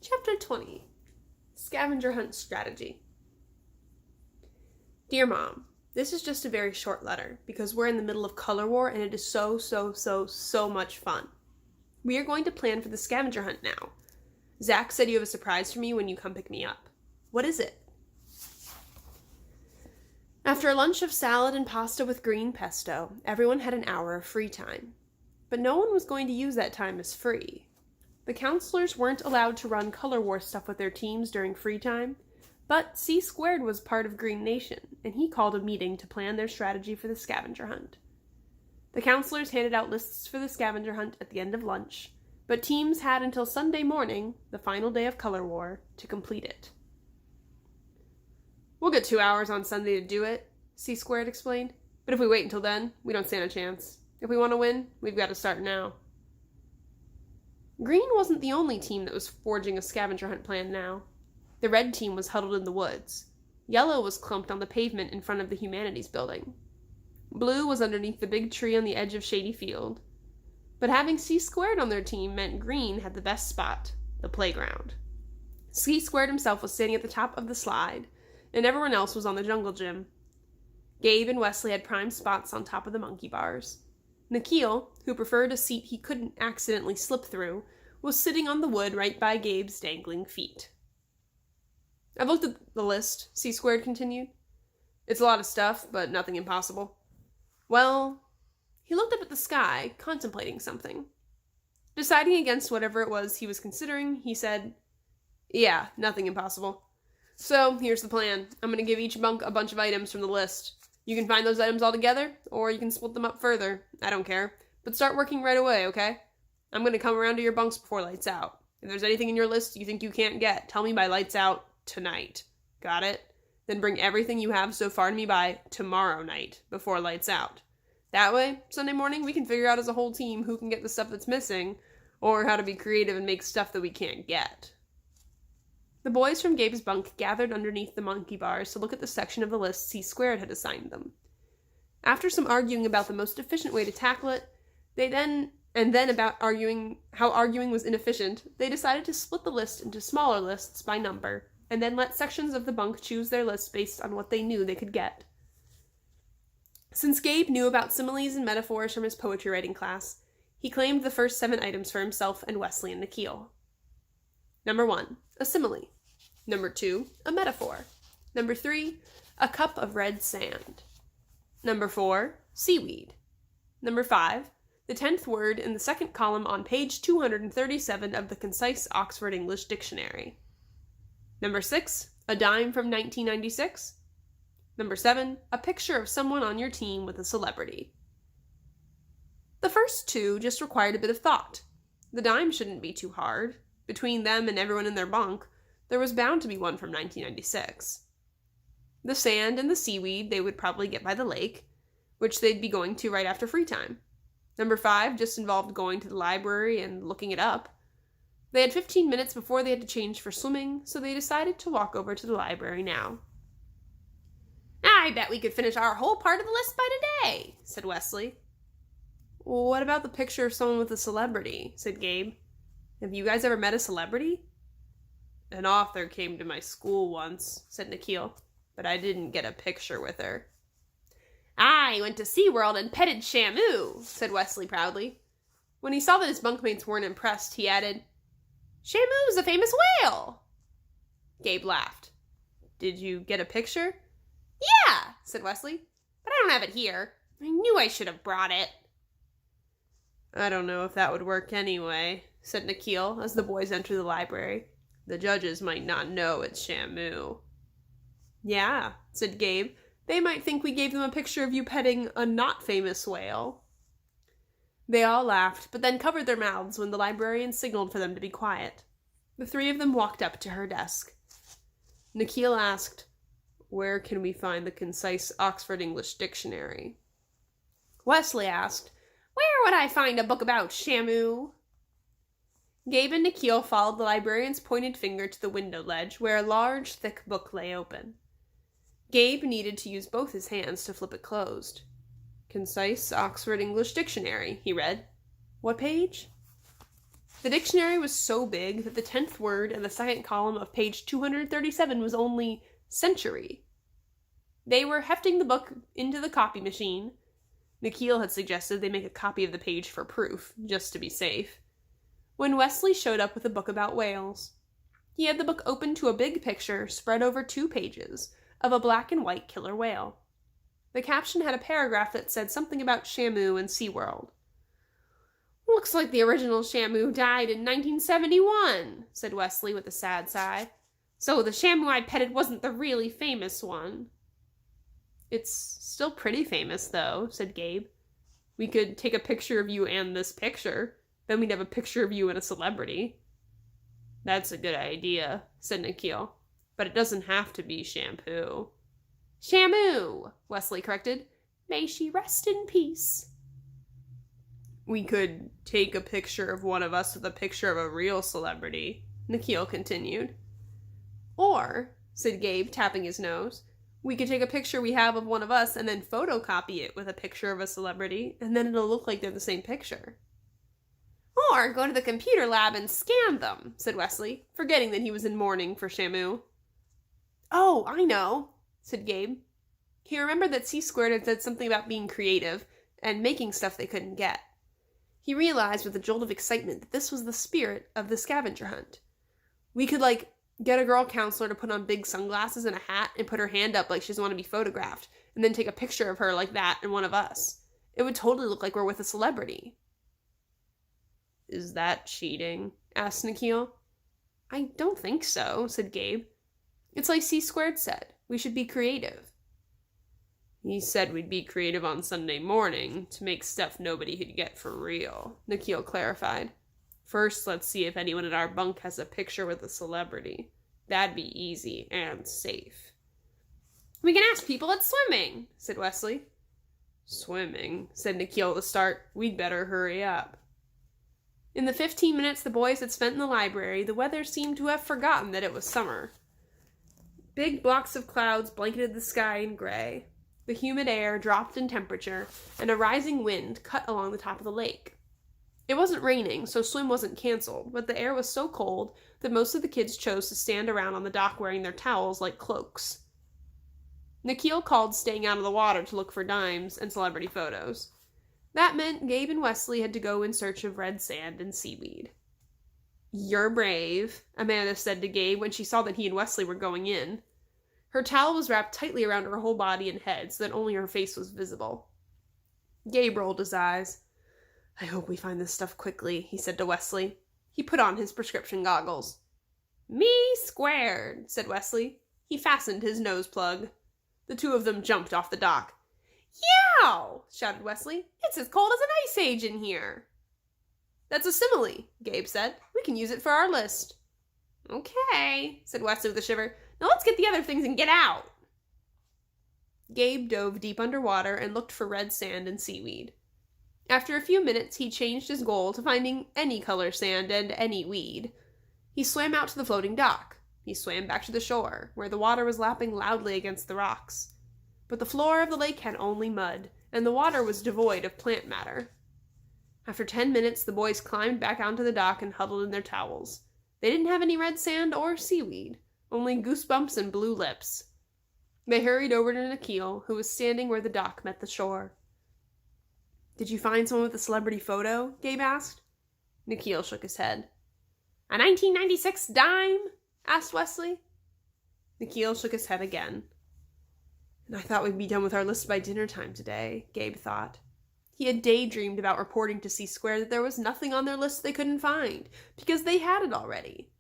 Chapter 20. Scavenger Hunt Strategy. Dear Mom, this is just a very short letter because we're in the middle of Color War and it is so much fun. We are going to plan for the scavenger hunt now. Zach said you have a surprise for me when you come pick me up. What is it? After a lunch of salad and pasta with green pesto, everyone had an hour of free time. But no one was going to use that time as free. The counselors weren't allowed to run Color War stuff with their teams during free time, but C Squared was part of Green Nation, and he called a meeting to plan their strategy for the scavenger hunt. The counselors handed out lists for the scavenger hunt at the end of lunch, but teams had until Sunday morning, the final day of Color War, to complete it. We'll get 2 hours on Sunday to do it, C Squared explained, but if we wait until then, we don't stand a chance. If we want to win, we've got to start now. Green wasn't the only team that was forging a scavenger hunt plan now. The red team was huddled in the woods. Yellow was clumped on the pavement in front of the Humanities building. Blue was underneath the big tree on the edge of Shady Field. But having C Squared on their team meant Green had the best spot, the playground. C Squared himself was standing at the top of the slide, and everyone else was on the jungle gym. Gabe and Wesley had prime spots on top of the monkey bars. Nikhil, who preferred a seat he couldn't accidentally slip through, was sitting on the wood right by Gabe's dangling feet. I've looked at the list, C Squared continued. It's a lot of stuff, but nothing impossible. Well, he looked up at the sky, contemplating something. Deciding against whatever it was he was considering, he said, Yeah, nothing impossible. So, here's the plan. I'm going to give each bunk a bunch of items from the list. You can find those items all together, or you can split them up further. I don't care. But start working right away, okay? I'm going to come around to your bunks before lights out. If there's anything in your list you think you can't get, tell me by lights out tonight. Got it? Then bring everything you have so far to me by tomorrow night, before lights out. That way, Sunday morning, we can figure out as a whole team who can get the stuff that's missing, or how to be creative and make stuff that we can't get. The boys from Gabe's bunk gathered underneath the monkey bars to look at the section of the list C Squared had assigned them. After some arguing about the most efficient way to tackle it, then about how arguing was inefficient, they decided to split the list into smaller lists by number, and then let sections of the bunk choose their list based on what they knew they could get. Since Gabe knew about similes and metaphors from his poetry writing class, he claimed the first 7 items for himself and Wesley and Nikhil. Number 1, a simile. Number 2, a metaphor. Number 3, a cup of red sand. Number 4, seaweed. Number 5, the 10th word in the second column on page 237 of the Concise Oxford English Dictionary. Number 6, a dime from 1996. Number 7, a picture of someone on your team with a celebrity. The first 2 just required a bit of thought. The dime shouldn't be too hard. Between them and everyone in their bunk, there was bound to be one from 1996. The sand and the seaweed they would probably get by the lake, which they'd be going to right after free time. Number 5 just involved going to the library and looking it up. They had 15 minutes before they had to change for swimming, so they decided to walk over to the library now. I bet we could finish our whole part of the list by today, said Wesley. What about the picture of someone with a celebrity, said Gabe. Have you guys ever met a celebrity? An author came to my school once, said Nikhil, but I didn't get a picture with her. I went to SeaWorld and petted Shamu, said Wesley proudly. When he saw that his bunkmates weren't impressed, he added, Shamu's a famous whale. Gabe laughed. Did you get a picture? Yeah, said Wesley, but I don't have it here. I knew I should have brought it. I don't know if that would work anyway, said Nikhil as the boys entered the library. The judges might not know it's Shamu. Yeah, said Gabe. They might think we gave them a picture of you petting a not-famous whale. They all laughed, but then covered their mouths when the librarian signaled for them to be quiet. The 3 of them walked up to her desk. Nikhil asked, Where can we find the Concise Oxford English Dictionary? Wesley asked, Where would I find a book about Shamu? Gabe and Nikhil followed the librarian's pointed finger to the window ledge, where a large, thick book lay open. Gabe needed to use both his hands to flip it closed. Concise Oxford English Dictionary, he read. What page? The dictionary was so big that the 10th word in the second column of page 237 was only century. They were hefting the book into the copy machine. Nikhil had suggested they make a copy of the page for proof, just to be safe, when Wesley showed up with a book about whales. He had the book open to a big picture, spread over 2 pages, of a black and white killer whale. The caption had a paragraph that said something about Shamu and SeaWorld. "Looks like the original Shamu died in 1971, said Wesley with a sad sigh. "So the Shamu I petted wasn't the really famous one." "It's still pretty famous, though," said Gabe. "We could take a picture of you and this picture. Then we'd have a picture of you and a celebrity." "That's a good idea," said Nikhil. "But it doesn't have to be Shampoo." "Shamu," Wesley corrected. "May she rest in peace." "We could take a picture of one of us with a picture of a real celebrity," Nikhil continued. "Or," said Gabe, tapping his nose, "we could take a picture we have of one of us and then photocopy it with a picture of a celebrity, and then it'll look like they're the same picture." "Or go to the computer lab and scan them," said Wesley, forgetting that he was in mourning for Shamu. "Oh, I know," said Gabe. He remembered that C-Squared had said something about being creative and making stuff they couldn't get. He realized with a jolt of excitement that this was the spirit of the scavenger hunt. "We could, get a girl counselor to put on big sunglasses and a hat and put her hand up like she doesn't want to be photographed, and then take a picture of her like that and one of us. It would totally look like we're with a celebrity." "Is that cheating?" asked Nikhil. "I don't think so," said Gabe. "It's like C-Squared said. We should be creative." "He said we'd be creative on Sunday morning to make stuff nobody could get for real," Nikhil clarified. "First, let's see if anyone at our bunk has a picture with a celebrity. That'd be easy and safe." "We can ask people at swimming," said Wesley. "Swimming," said Nikhil at the start. "We'd better hurry up." In the 15 minutes the boys had spent in the library, the weather seemed to have forgotten that it was summer. Big blocks of clouds blanketed the sky in gray. The humid air dropped in temperature, and a rising wind cut along the top of the lake. It wasn't raining, so swim wasn't canceled, but the air was so cold that most of the kids chose to stand around on the dock wearing their towels like cloaks. Nikhil called staying out of the water to look for dimes and celebrity photos. That meant Gabe and Wesley had to go in search of red sand and seaweed. "You're brave," Amanda said to Gabe when she saw that he and Wesley were going in. Her towel was wrapped tightly around her whole body and head so that only her face was visible. Gabe rolled his eyes. "I hope we find this stuff quickly," he said to Wesley. He put on his prescription goggles. "Me squared," said Wesley. He fastened his nose plug. The two of them jumped off the dock. "Yow!" shouted Wesley. "It's as cold as an ice age in here." "That's a simile," Gabe said. "We can use it for our list." "Okay," said Wesley with a shiver. "Now let's get the other things and get out." Gabe dove deep underwater and looked for red sand and seaweed. After a few minutes, he changed his goal to finding any color sand and any weed. He swam out to the floating dock. He swam back to the shore, where the water was lapping loudly against the rocks. But the floor of the lake had only mud, and the water was devoid of plant matter. After 10 minutes, the boys climbed back onto the dock and huddled in their towels. They didn't have any red sand or seaweed, only goosebumps and blue lips. They hurried over to Nikhil, who was standing where the dock met the shore. "Did you find someone with a celebrity photo?" Gabe asked. Nikhil shook his head. "A 1996 dime?" asked Wesley. Nikhil shook his head again. "And I thought we'd be done with our list by dinner time today," Gabe thought. He had daydreamed about reporting to C-Squared that there was nothing on their list they couldn't find, because they had it already.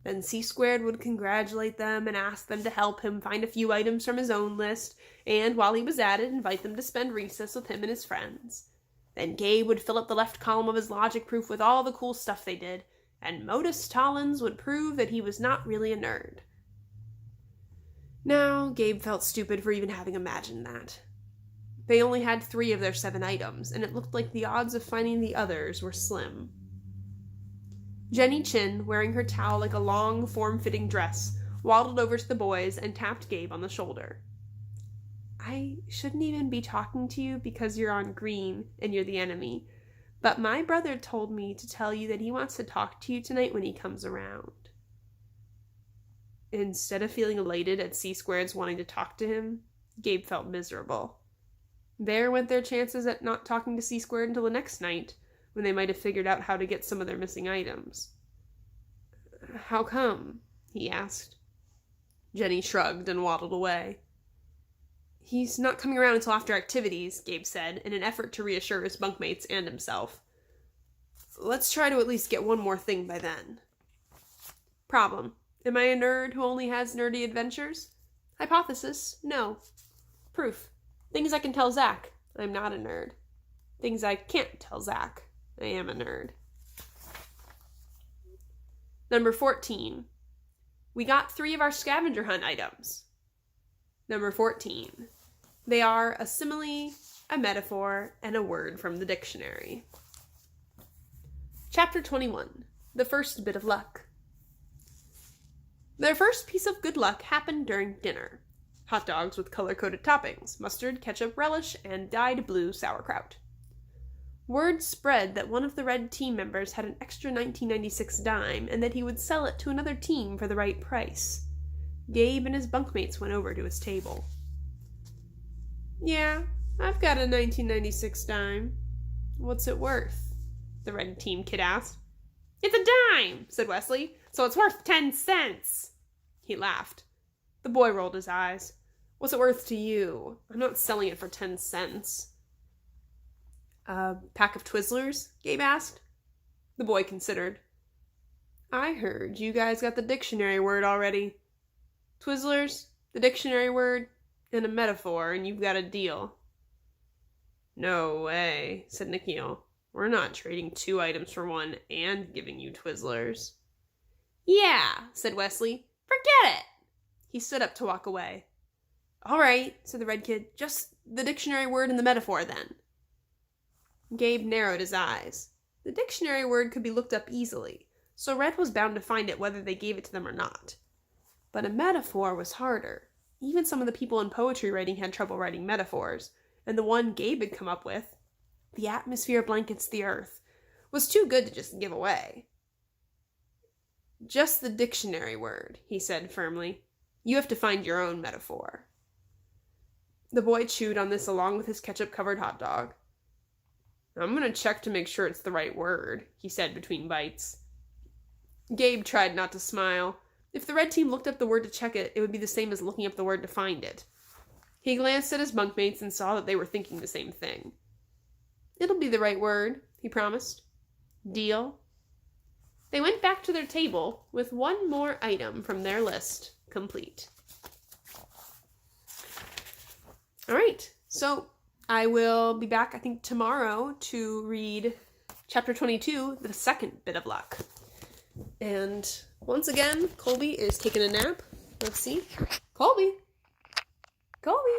Then C-Squared would congratulate them and ask them to help him find a few items from his own list, and while he was at it, invite them to spend recess with him and his friends. Then Gabe would fill up the left column of his logic proof with all the cool stuff they did, and Modus Tollins would prove that he was not really a nerd. Now, Gabe felt stupid for even having imagined that. They only had 3 of their 7 items, and it looked like the odds of finding the others were slim. Jenny Chin, wearing her towel like a long, form-fitting dress, waddled over to the boys and tapped Gabe on the shoulder. "I shouldn't even be talking to you because you're on green and you're the enemy, But my brother told me to tell you that he wants to talk to you tonight when he comes around. Instead of feeling elated at C-Squared's wanting to talk to him, Gabe felt miserable. There went their chances at not talking to C-Squared until the next night, when they might have figured out how to get some of their missing items. How come? He asked. Jenny shrugged and waddled away. He's not coming around until after activities, Gabe said, in an effort to reassure his bunkmates and himself. Let's try to at least get one more thing by then. Problem. Am I a nerd who only has nerdy adventures? Hypothesis. No. Proof. Things I can tell Zach. I'm not a nerd. Things I can't tell Zach. I am a nerd. Number 14. We got 3 of our scavenger hunt items. Number 14. They are a simile, a metaphor, and a word from the dictionary. Chapter 21. The first bit of luck. Their first piece of good luck happened during dinner. Hot dogs with color-coded toppings, mustard, ketchup, relish, and dyed blue sauerkraut. Word spread that one of the red team members had an extra 1996 dime and that he would sell it to another team for the right price. Gabe and his bunkmates went over to his table. Yeah, I've got a 1996 dime. What's it worth? The red team kid asked. It's a dime, said Wesley, so it's worth 10 cents. He laughed. The boy rolled his eyes. What's it worth to you? I'm not selling it for 10 cents. A pack of Twizzlers? Gabe asked. The boy considered. I heard you guys got the dictionary word already. Twizzlers, the dictionary word, and a metaphor, and you've got a deal. No way, said Nikhil. We're not trading 2 items for 1 and giving you Twizzlers. Yeah, said Wesley. Forget it! He stood up to walk away. All right, said the red kid. Just the dictionary word and the metaphor, then. Gabe narrowed his eyes. The dictionary word could be looked up easily, so Red was bound to find it whether they gave it to them or not. But a metaphor was harder. Even some of the people in poetry writing had trouble writing metaphors, and the one Gabe had come up with, the atmosphere blankets the earth, was too good to just give away. Just the dictionary word, he said firmly. You have to find your own metaphor. The boy chewed on this along with his ketchup-covered hot dog. I'm going to check to make sure it's the right word, he said between bites. Gabe tried not to smile. If the red team looked up the word to check it, it would be the same as looking up the word to find it. He glanced at his bunkmates and saw that they were thinking the same thing. It'll be the right word, he promised. Deal? They went back to their table with one more item from their list complete. All right, so I will be back, I think, tomorrow to read Chapter 22, The Second Bit of Luck. And once again, Colby is taking a nap. Let's see. Colby! Colby!